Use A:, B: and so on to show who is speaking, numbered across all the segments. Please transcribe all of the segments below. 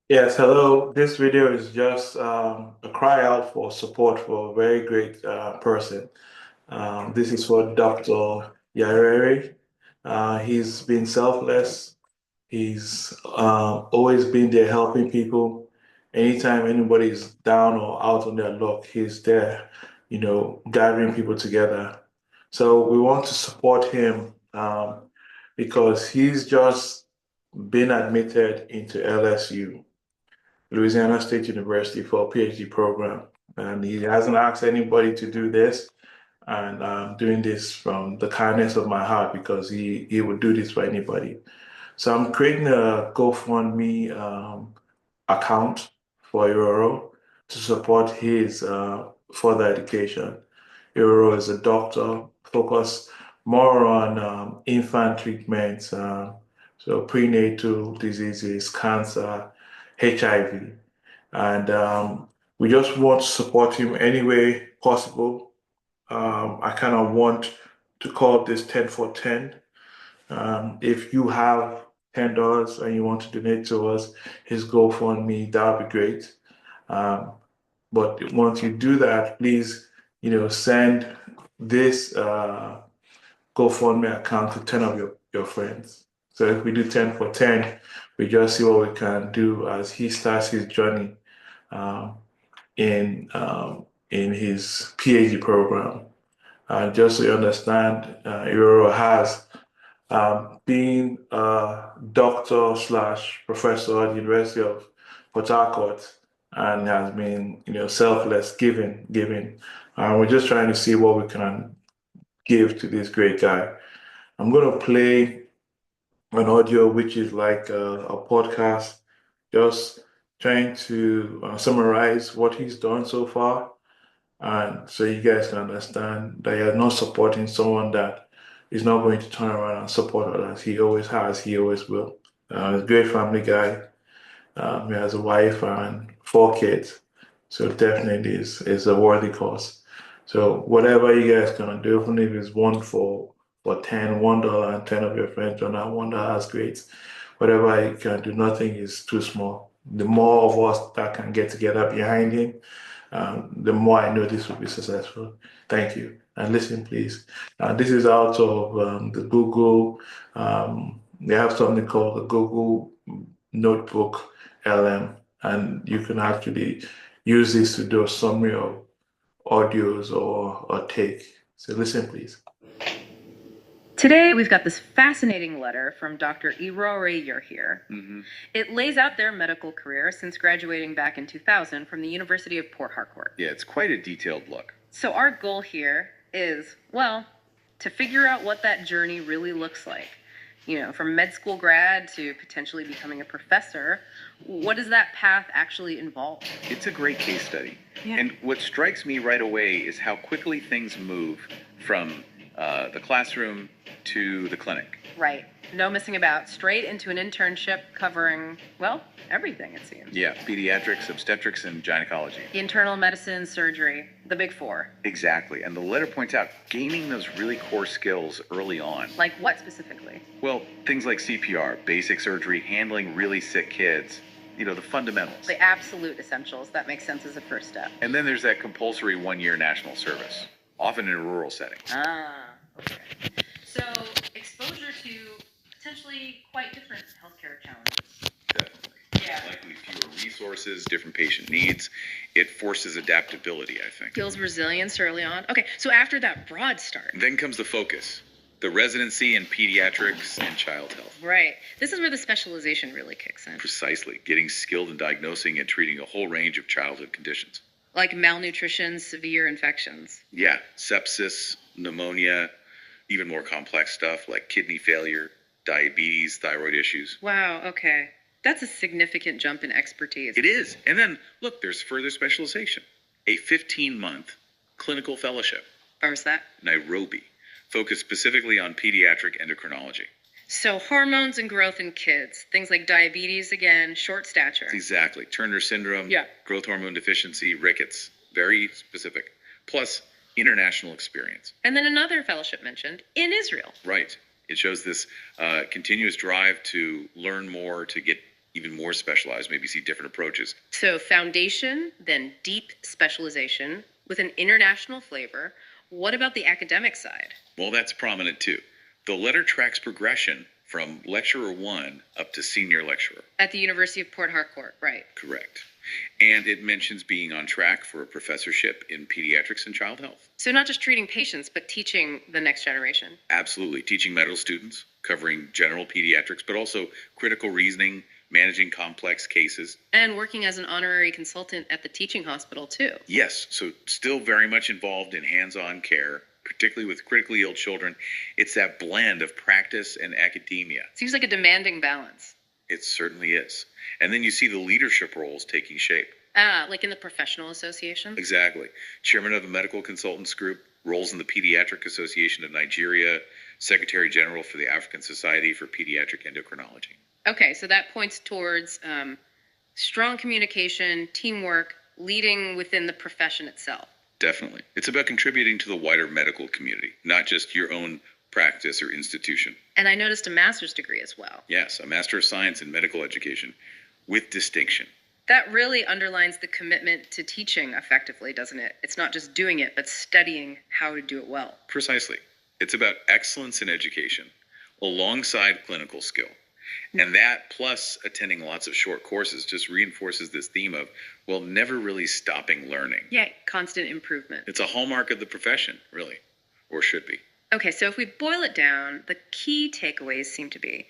A: Yes, hello. This video is just a cry out for support for a very great person. This is for Dr. Yarere. He's been selfless. He's always been there helping people. Anytime anybody's down or out on their luck, he's there, gathering people together. So we want to support him because he's just been admitted into LSU. Louisiana State University for a PhD program. And he hasn't asked anybody to do this. And I'm doing this from the kindness of my heart because he would do this for anybody. So I'm creating a GoFundMe account for Iroro to support his further education. Iroro is a doctor focused more on infant treatments, so prenatal diseases, cancer, HIV. And we just want to support him any way possible. I kind of want to call this 10 for 10. If you have $10 and you want to donate to us, his GoFundMe, that would be great. Um, but once you do that, please, send this GoFundMe account to 10 of your friends. So if we do 10 for 10, we just see what we can do as he starts his journey um, in his PhD program. Just so you understand, Iroro has being a doctor slash professor at the University of Port Harcourt and has been, selfless, giving. We're just trying to see what we can give to this great guy. I'm going to play an audio which is like a podcast, just trying to summarize what he's done so far. And so you guys can understand that you're not supporting someone that is not going to turn around and support others. He always has, he always will. He's a great family guy. He has a wife and four kids. So definitely is a worthy cause. So whatever you guys gonna do, even if it's one for 10, $1 and 10 of your friends on that $1, that's great. Whatever you can do, nothing is too small. The more of us that can get together behind him, the more I know this will be successful. Thank you. And listen, please. This is out of the Google. They have something called the Google Notebook LM, and you can actually use this to do a summary of audios or take. So listen, please.
B: Today, we've got this fascinating letter from Dr. Iroro here. It lays out their medical career since graduating back in 2000 from the University of Port Harcourt.
C: Yeah, it's quite a detailed look.
B: So our goal here is, well, to figure out what that journey really looks like. From med school grad to potentially becoming a professor, what does that path actually involve?
C: It's a great case study.
B: Yeah.
C: And what strikes me right away is how quickly things move from the classroom to the clinic.
B: Right. No missing about. Straight into an internship covering, well, everything, it seems.
C: Yeah, pediatrics, obstetrics, and gynecology.
B: Internal medicine, surgery, the big four.
C: Exactly. And the letter points out gaining those really core skills early on.
B: Like what specifically?
C: Well, things like CPR, basic surgery, handling really sick kids. The fundamentals.
B: The absolute essentials. That makes sense as a first step.
C: And then there's that compulsory 1-year national service, often in a rural setting.
B: Okay. So, exposure to potentially quite different healthcare challenges.
C: Definitely.
B: Yeah.
C: Likely fewer resources, different patient needs. It forces adaptability, I think.
B: Builds resilience early on. Okay, so after that broad start.
C: Then comes the focus. The residency in pediatrics and child health.
B: Right. This is where the specialization really kicks in.
C: Precisely. Getting skilled in diagnosing and treating a whole range of childhood conditions.
B: Like malnutrition, severe infections.
C: Yeah. Sepsis, pneumonia, even more complex stuff like kidney failure, diabetes, thyroid issues.
B: Wow, okay. That's a significant jump in expertise.
C: It is. And then, look, there's further specialization. A 15-month clinical fellowship.
B: Where's that?
C: Nairobi. Focused specifically on pediatric endocrinology.
B: So hormones and growth in kids. Things like diabetes, again, short stature.
C: Exactly. Turner syndrome,
B: Yeah.
C: growth hormone deficiency, rickets. Very specific. Plus, international experience.
B: And then another fellowship mentioned in Israel.
C: Right. It shows this continuous drive to learn more, to get even more specialized, maybe see different approaches.
B: So, foundation, then deep specialization with an international flavor. What about the academic side?
C: Well, that's prominent too. The letter tracks progression from lecturer one up to senior lecturer.
B: At the University of Port Harcourt, right?
C: Correct. And it mentions being on track for a professorship in pediatrics and child health.
B: So, not just treating patients, but teaching the next generation.
C: Absolutely. Teaching medical students, covering general pediatrics, but also critical reasoning, managing complex cases.
B: And working as an honorary consultant at the teaching hospital, too.
C: Yes, so still very much involved in hands-on care, particularly with critically ill children. It's that blend of practice and academia.
B: Seems like a demanding balance.
C: It certainly is. And then you see the leadership roles taking shape.
B: Like in the professional association?
C: Exactly. Chairman of the Medical Consultants Group, roles in the Pediatric Association of Nigeria, Secretary General for the African Society for Pediatric Endocrinology.
B: Okay, so that points towards strong communication, teamwork, leading within the profession itself.
C: Definitely. It's about contributing to the wider medical community, not just your own practice or institution.
B: And I noticed a master's degree as well.
C: Yes, a Master of Science in Medical Education with distinction.
B: That really underlines the commitment to teaching effectively, doesn't it? It's not just doing it, but studying how to do it well.
C: Precisely. It's about excellence in education alongside clinical skill. And that, plus attending lots of short courses, just reinforces this theme of, well, never really stopping learning.
B: Yeah, constant improvement.
C: It's a hallmark of the profession, really, or should be.
B: Okay, so if we boil it down, the key takeaways seem to be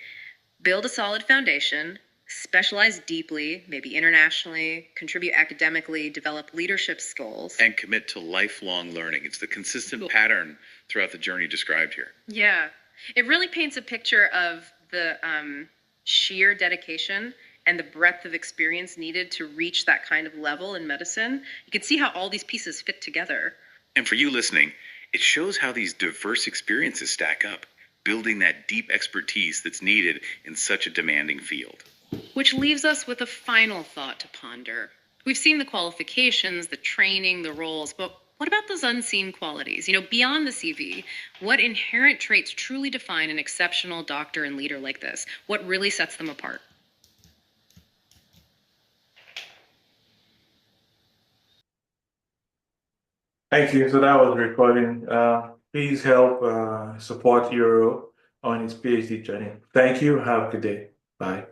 B: build a solid foundation, specialize deeply, maybe internationally, contribute academically, develop leadership skills.
C: And commit to lifelong learning. It's the consistent pattern throughout the journey described here.
B: Yeah, it really paints a picture of the sheer dedication and the breadth of experience needed to reach that kind of level in medicine. You can see how all these pieces fit together.
C: And for you listening, it shows how these diverse experiences stack up, building that deep expertise that's needed in such a demanding field.
B: Which leaves us with a final thought to ponder. We've seen the qualifications, the training, the roles, but what about those unseen qualities? Beyond the CV, what inherent traits truly define an exceptional doctor and leader like this? What really sets them apart?
A: Thank you. So that was recording. Please help support Iroro on his PhD journey. Thank you. Have a good day. Bye.